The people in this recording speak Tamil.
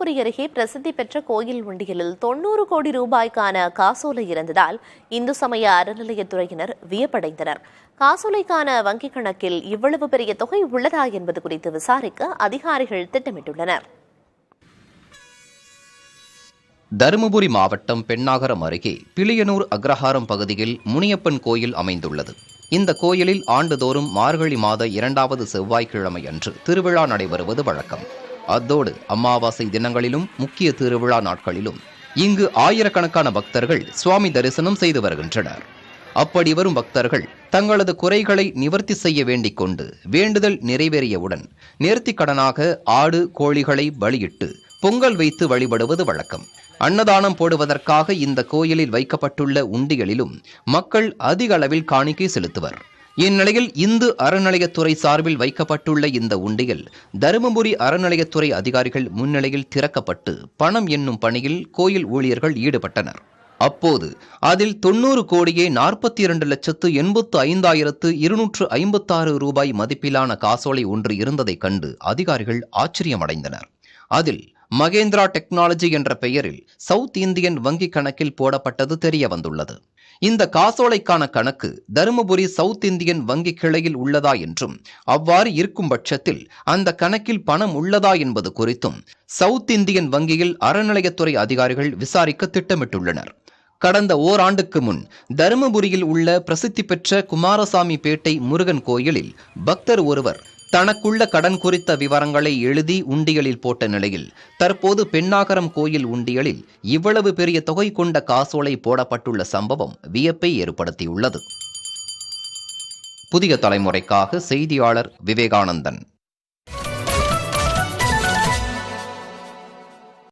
தருமபுரி அருகே பிரசித்தி பெற்ற கோயில் உண்டியலில் 90 கோடி ரூபாய்க்கான காசோலை இருந்ததால் இந்து சமய அறநிலையத்துறையினர் வியப்படைந்தனர். காசோலைக்கான வங்கிக் கணக்கில் இவ்வளவு பெரிய தொகை உள்ளதா என்பது குறித்து விசாரிக்க அதிகாரிகள் திட்டமிட்டுள்ளனர். தருமபுரி மாவட்டம் பெண்ணாகரம் அருகே பிளியனூர் அக்ரஹாரம் பகுதியில் முனியப்பன் கோயில் அமைந்துள்ளது. இந்த கோயிலில் ஆண்டுதோறும் மார்கழி மாத 2வது செவ்வாய்க்கிழமை அன்று திருவிழா நடைபெறுவது வழக்கம். அத்தோடு அமாவாசை தினங்களிலும் முக்கிய திருவிழா நாட்களிலும் இங்கு ஆயிரக்கணக்கான பக்தர்கள் சுவாமி தரிசனம் செய்து வருகின்றனர். அப்படி வரும் பக்தர்கள் தங்களது குறைகளை நிவர்த்தி செய்ய வேண்டிக் கொண்டு வேண்டுதல் நிறைவேறியவுடன் நேர்த்திக்கடனாக ஆடு கோழிகளை பலியிட்டு பொங்கல் வைத்து வழிபடுவது வழக்கம். அன்னதானம் போடுவதற்காக இந்த கோயிலில் வைக்கப்பட்டுள்ள உண்டியலிலும் மக்கள் அதிக அளவில் காணிக்கை செலுத்துவர். இந்நிலையில் இந்து அறநிலையத்துறை சார்பில் வைக்கப்பட்டுள்ள இந்த உண்டியல் தருமபுரி அறநிலையத்துறை அதிகாரிகள் முன்னிலையில் திறக்கப்பட்டு பணம் எண்ணும் பணியில் கோயில் ஊழியர்கள் ஈடுபட்டனர். அப்போது அதில் 90 கோடியே 42,85,256 ரூபாய் மதிப்பிலான காசோலை ஒன்று இருந்ததைக் கண்டு அதிகாரிகள் ஆச்சரியமடைந்தனர். அதில் மகேந்திரா டெக்னாலஜி என்ற பெயரில் சவுத் இந்தியன் வங்கி கணக்கில் போடப்பட்டது தெரிய வந்துள்ளது. இந்த காசோலைக்கான கணக்கு தருமபுரி சவுத் இந்தியன் வங்கி கிளையில் உள்ளதா என்றும் அவ்வாறு இருக்கும் பட்சத்தில் அந்த கணக்கில் பணம் உள்ளதா என்பது குறித்தும் சவுத் இந்தியன் வங்கியில் அறநிலையத்துறை அதிகாரிகள் விசாரிக்க திட்டமிட்டுள்ளனர். கடந்த ஓராண்டுக்கு முன் தருமபுரியில் உள்ள பிரசித்தி பெற்ற குமாரசாமி பேட்டை முருகன் கோயிலில் பக்தர் ஒருவர் தனக்குள்ள கடன் குறித்த விவரங்களை எழுதி உண்டியலில் போட்ட நிலையில் தற்போது பெண்ணாகரம் கோயில் உண்டியலில் இவ்வளவு பெரிய தொகை கொண்ட காசோலை போடப்பட்டுள்ள சம்பவம் வியப்பை ஏற்படுத்தியுள்ளது. புதிய தலைமுறைக்காக செய்தியாளர் விவேகானந்தன்.